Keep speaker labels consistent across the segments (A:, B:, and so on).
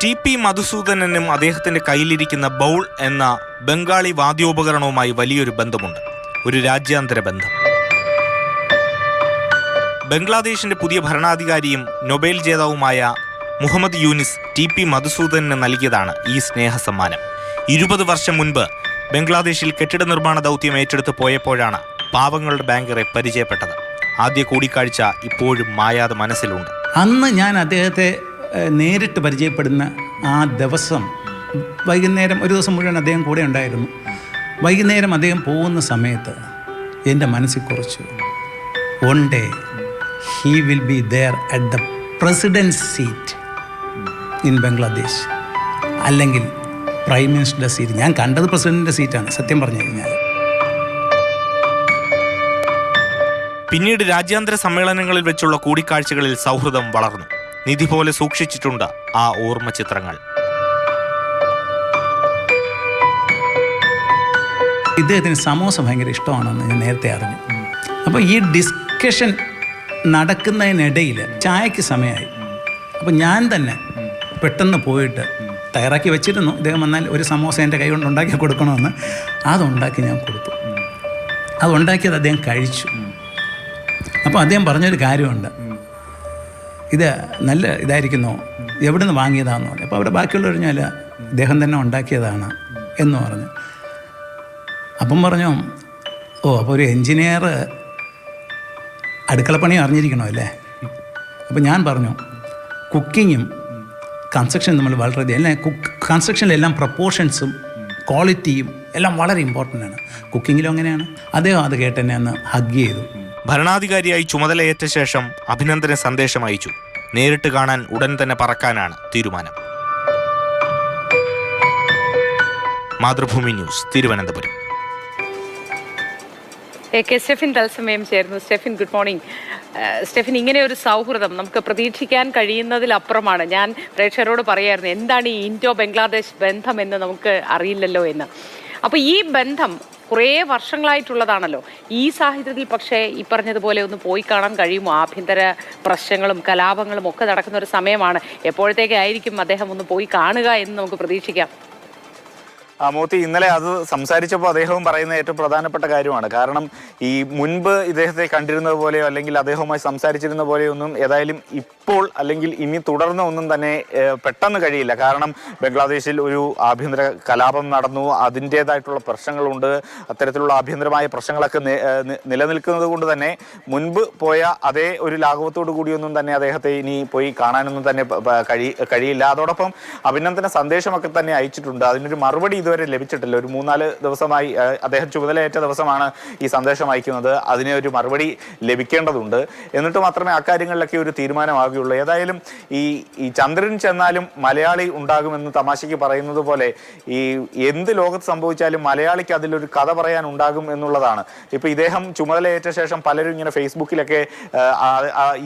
A: TP. മധുസൂദനനും അദ്ദേഹത്തിന്റെ കയ്യിലിരിക്കുന്ന bowl എന്ന ബംഗാളി വാദ്യോപകരണവുമായി വലിയൊരു ബന്ധമുണ്ട്, ഒരു രാജ്യാന്തര ബന്ധം. ബംഗ്ലാദേശിന്റെ പുതിയ ഭരണാധികാരിയും നൊബേൽ ജേതാവുമായ മുഹമ്മദ് യൂനിസ് ടി.പി. മധുസൂദനന് നൽകിയതാണ് ഈ സ്നേഹസമ്മാനം. 20 വർഷം മുൻപ് ബംഗ്ലാദേശിൽ കെട്ടിട നിർമ്മാണ ദൗത്യം ഏറ്റെടുത്ത് പോയപ്പോഴാണ് പാവങ്ങളുടെ ബാങ്കറെ പരിചയപ്പെട്ടത്. ആദ്യ കൂടിക്കാഴ്ച ഇപ്പോഴും മായാതെ മനസ്സിലുണ്ട്.
B: അന്ന് ഞാൻ അദ്ദേഹത്തെ നേരിട്ട് പരിചയപ്പെടുന്ന ആ ദിവസം വൈകുന്നേരം, ഒരു ദിവസം മുഴുവൻ അദ്ദേഹം കൂടെ ഉണ്ടായിരുന്നു. വൈകുന്നേരം അദ്ദേഹം പോകുന്ന സമയത്ത് എൻ്റെ മനസ്സിൽ കുറിച്ചു, one day he will be there at the president seat in Bangladesh, അല്ലെങ്കിൽ പ്രൈം മിനിസ്റ്ററുടെ സീറ്റ്. ഞാൻ കണ്ടത് പ്രസിഡൻറ്റിൻ്റെ സീറ്റാണ് സത്യം പറഞ്ഞു കഴിഞ്ഞാൽ.
A: പിന്നീട് രാജ്യാന്തര സമ്മേളനങ്ങളിൽ വെച്ചുള്ള കൂടിക്കാഴ്ചകളിൽ സൗഹൃദം വളർന്നു. നിധി പോലെ സൂക്ഷിച്ചിട്ടുണ്ട് ആ ഓർമ്മ ചിത്രങ്ങൾ.
B: ഇദ്ദേഹത്തിന് സമോസ ഭയങ്കര ഇഷ്ടമാണെന്ന് ഞാൻ നേരത്തെ അറിഞ്ഞു. അപ്പോൾ ഈ ഡിസ്കഷൻ നടക്കുന്നതിനിടയിൽ ചായക്ക് സമയമായി. അപ്പോൾ ഞാൻ തന്നെ പെട്ടെന്ന് പോയിട്ട് തയ്യാറാക്കി വെച്ചിരുന്നു, ഇദ്ദേഹം വന്നാൽ ഒരു സമോസ എൻ്റെ കൈ കൊണ്ട് ഉണ്ടാക്കി കൊടുക്കണമെന്ന്. അതുണ്ടാക്കി ഞാൻ കൊടുത്തു. അതുണ്ടാക്കിയത് അദ്ദേഹം കഴിച്ചു. അപ്പോൾ അദ്ദേഹം പറഞ്ഞൊരു കാര്യമുണ്ട്, ഇത് നല്ല ഇതായിരിക്കുന്നു, എവിടെ നിന്ന് വാങ്ങിയതാണെന്ന് പറഞ്ഞു. അപ്പോൾ അവിടെ ബാക്കിയുള്ള പറഞ്ഞാൽ ഇദ്ദേഹം തന്നെ ഉണ്ടാക്കിയതാണ് എന്ന് പറഞ്ഞു. അപ്പം പറഞ്ഞു, ഓ അപ്പോൾ ഒരു എൻജിനീയർ അടുക്കളപ്പണി അറിഞ്ഞിരിക്കണോ അല്ലേ? അപ്പോൾ ഞാൻ പറഞ്ഞു, കുക്കിങ്ങും കൺസ്ട്രക്ഷനും നമ്മൾ വളരെ അല്ലേ, കൺസ്ട്രക്ഷനിലെല്ലാം പ്രപ്പോർഷൻസും ക്വാളിറ്റിയും എല്ലാം വളരെ ഇമ്പോർട്ടൻ്റ് ആണ്. കുക്കിങ്ങിലും അങ്ങനെയാണ്. അദ്ദേഹം അത് കേട്ട് എന്നെ അന്ന് ഹഗ് ചെയ്തു.
A: ഭരണാധികാരിയായി ചുമതലയേറ്റ ശേഷം അഭിനന്ദന സന്ദേശം അയച്ചു. നേരിട്ട് കാണാൻ ഉടൻ തന്നെ പറക്കാനാണ് തീരുമാനം. മാതൃഭൂമി ന്യൂസ്, തിരുവനന്തപുരം.
C: സ്റ്റെഫിൻ തത്സമയം ചേർന്നു. Stephin, good morning. സ്റ്റെഫിൻ, ഇങ്ങനെ ഒരു സൗഹൃദം നമുക്ക് പ്രതീക്ഷിക്കാൻ കഴിയുന്നതിലപ്പുറമാണ്. ഞാൻ പ്രേക്ഷകരോട് പറയായിരുന്നു, എന്താണ് ഈ ഇൻഡോ ബംഗ്ലാദേശ് ബന്ധം എന്ന് നമുക്ക് അറിയില്ലല്ലോ എന്ന്. അപ്പോൾ ഈ ബന്ധം കുറേ വർഷങ്ങളായിട്ടുള്ളതാണല്ലോ. ഈ സാഹചര്യത്തിൽ പക്ഷേ ഈ പറഞ്ഞതുപോലെ ഒന്ന് പോയി കാണാൻ കഴിയുമോ? ആഭ്യന്തര പ്രശ്നങ്ങളും കലാപങ്ങളും ഒക്കെ നടക്കുന്ന ഒരു സമയമാണ്. എപ്പോഴത്തേക്കായിരിക്കും അദ്ദേഹം ഒന്ന് പോയി കാണുക എന്ന് നമുക്ക് പ്രതീക്ഷിക്കാം?
D: മോത്തി, ഇന്നലെ അത് സംസാരിച്ചപ്പോൾ അദ്ദേഹവും പറയുന്ന ഏറ്റവും പ്രധാനപ്പെട്ട കാര്യമാണ്. കാരണം ഈ മുൻപ് ഇദ്ദേഹത്തെ കണ്ടിരുന്നത് പോലെയോ അല്ലെങ്കിൽ അദ്ദേഹവുമായി സംസാരിച്ചിരുന്ന പോലെയൊന്നും ഏതായാലും ഇപ്പോൾ അല്ലെങ്കിൽ ഇനി തുടർന്ന് ഒന്നും തന്നെ പെട്ടെന്ന് കഴിയില്ല. കാരണം ബംഗ്ലാദേശിൽ ഒരു ആഭ്യന്തര കലാപം നടന്നു, അതിൻ്റേതായിട്ടുള്ള പ്രശ്നങ്ങളുണ്ട്. അത്തരത്തിലുള്ള ആഭ്യന്തരമായ പ്രശ്നങ്ങളൊക്കെ നിലനിൽക്കുന്നത് കൊണ്ട് തന്നെ മുൻപ് പോയ അതേ ഒരു ലാഘവത്തോടു കൂടിയൊന്നും തന്നെ അദ്ദേഹത്തെ ഇനി പോയി കാണാനൊന്നും തന്നെ കഴിയില്ല. അതോടൊപ്പം അഭിനന്ദന സന്ദേശമൊക്കെ തന്നെ അയച്ചിട്ടുണ്ട്. അതിനൊരു മറുപടി ഇതുവരെ ലഭിച്ചിട്ടില്ല. ഒരു 3-4 ദിവസമായി അദ്ദേഹം ചുമതലയേറ്റ ദിവസമാണ് ഈ സന്ദേശം അയക്കുന്നത്. അതിന് ഒരു മറുപടി ലഭിക്കേണ്ടതുണ്ട്. എന്നിട്ട് മാത്രമേ അക്കാര്യങ്ങളിലൊക്കെ ഒരു തീരുമാനമാകുകയുള്ളൂ. ഏതായാലും ഈ ചന്ദ്രൻ ചെന്നാലും മലയാളി ഉണ്ടാകുമെന്ന് തമാശയ്ക്ക് പറയുന്നത് പോലെ ഈ എന്ത് ലോകത്ത് സംഭവിച്ചാലും മലയാളിക്ക് അതിലൊരു കഥ പറയാൻ ഉണ്ടാകും എന്നുള്ളതാണ്. ഇപ്പൊ ഇദ്ദേഹം ചുമതലയേറ്റ ശേഷം പലരും ഇങ്ങനെ ഫേസ്ബുക്കിലൊക്കെ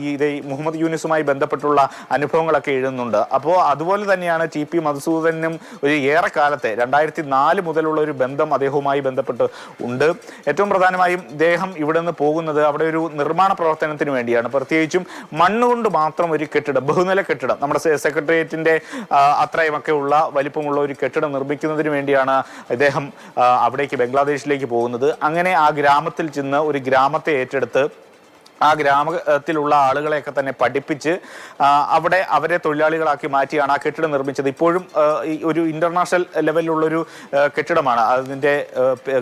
D: ഈ മുഹമ്മദ് യൂനിസുമായി ബന്ധപ്പെട്ടുള്ള അനുഭവങ്ങളൊക്കെ എഴുതുന്നുണ്ട്. അപ്പോൾ അതുപോലെ തന്നെയാണ് ടി.പി. മധുസൂദനും ഒരു ഏറെക്കാലത്തെ 2004 മുതലുള്ള ഒരു ബന്ധം അദ്ദേഹവുമായി ബന്ധപ്പെട്ട് ഉണ്ട്. ഏറ്റവും പ്രധാനമായും ഇദ്ദേഹം ഇവിടെ നിന്ന് പോകുന്നത് അവിടെ ഒരു നിർമ്മാണ പ്രവർത്തനത്തിന് വേണ്ടിയാണ്. പ്രത്യേകിച്ചും മണ്ണുകൊണ്ട് മാത്രം ഒരു കെട്ടിടം, ബഹുനില കെട്ടിടം, നമ്മുടെ സെക്രട്ടേറിയറ്റിന്റെ അത്രയുമൊക്കെ ഉള്ള വലിപ്പമുള്ള ഒരു കെട്ടിടം നിർമ്മിക്കുന്നതിന് വേണ്ടിയാണ് ഇദ്ദേഹം അവിടേക്ക് ബംഗ്ലാദേശിലേക്ക് പോകുന്നത്. അങ്ങനെ ആ ഗ്രാമത്തിൽ ചെന്ന് ഒരു ഗ്രാമത്തെ ഏറ്റെടുത്ത് ആ ഗ്രാമത്തിലുള്ള ആളുകളെയൊക്കെ തന്നെ പഠിപ്പിച്ച് അവിടെ അവരെ തൊഴിലാളികളാക്കി മാറ്റിയാണ് ആ കെട്ടിടം നിർമ്മിച്ചത്. ഇപ്പോഴും ഒരു ഇന്റർനാഷണൽ ലെവലിലുള്ളൊരു കെട്ടിടമാണ്. അതിൻ്റെ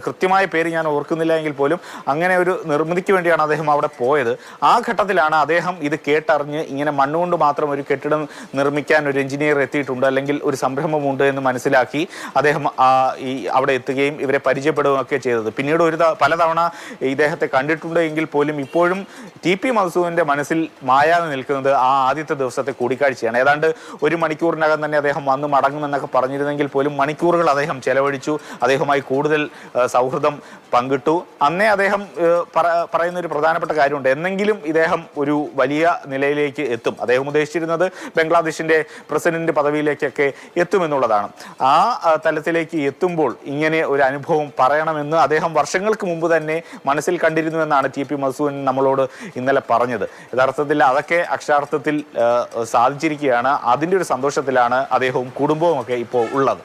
D: കൃത്യമായ പേര് ഞാൻ ഓർക്കുന്നില്ല എങ്കിൽ പോലും അങ്ങനെ ഒരു നിർമ്മിതിക്ക് വേണ്ടിയാണ് അദ്ദേഹം അവിടെ പോയത്. ആ ഘട്ടത്തിലാണ് അദ്ദേഹം ഇത് കേട്ടറിഞ്ഞ് ഇങ്ങനെ മണ്ണുകൊണ്ട് മാത്രം ഒരു കെട്ടിടം നിർമ്മിക്കാൻ ഒരു എഞ്ചിനീയർ എത്തിയിട്ടുണ്ട്, അല്ലെങ്കിൽ ഒരു സംരംഭമുണ്ട് എന്ന് മനസ്സിലാക്കി അദ്ദേഹം അവിടെ എത്തുകയും ഇവരെ പരിചയപ്പെടുകയും ഒക്കെ ചെയ്തത്. പിന്നീട് പലതവണ ഇദ്ദേഹത്തെ കണ്ടിട്ടുണ്ട് എങ്കിൽ പോലും ഇപ്പോഴും ടി.പി. മധുസൂദന്റെ മനസ്സിൽ മായാതെ നിൽക്കുന്നത് ആ ആദ്യത്തെ ദിവസത്തെ കൂടിക്കാഴ്ചയാണ്. ഏതാണ്ട് 1 മണിക്കൂറിനകം തന്നെ അദ്ദേഹം വന്ന് മടങ്ങുമെന്നൊക്കെ പറഞ്ഞിരുന്നെങ്കിൽ പോലും മണിക്കൂറുകൾ അദ്ദേഹം ചെലവഴിച്ചു. അദ്ദേഹവുമായി കൂടുതൽ സൗഹൃദം പങ്കിട്ടു. അന്നേ അദ്ദേഹം പറയുന്ന ഒരു പ്രധാനപ്പെട്ട കാര്യമുണ്ട്, എന്നെങ്കിലും ഇദ്ദേഹം ഒരു വലിയ നിലയിലേക്ക് എത്തും. അദ്ദേഹം ഉദ്ദേശിച്ചിരുന്നത് ബംഗ്ലാദേശിന്റെ പ്രസിഡന്റ് പദവിയിലേക്കൊക്കെ എത്തുമെന്നുള്ളതാണ്. ആ തലത്തിലേക്ക് എത്തുമ്പോൾ ഇങ്ങനെ ഒരു അനുഭവം പറയണമെന്ന് അദ്ദേഹം വർഷങ്ങൾക്ക് മുമ്പ് തന്നെ മനസ്സിൽ കണ്ടിരുന്നുവെന്നാണ് ടി.പി. മധുസൂദൻ നമ്മളോട് ഇന്നലെ പറഞ്ഞത്. യഥാർത്ഥത്തിൽ അതൊക്കെ അക്ഷരാർത്ഥത്തിൽ സാധിച്ചിരിക്കുകയാണ്. അതിൻ്റെ ഒരു സന്തോഷത്തിലാണ് അദ്ദേഹവും കുടുംബവും ഒക്കെ ഇപ്പോൾ ഉള്ളത്.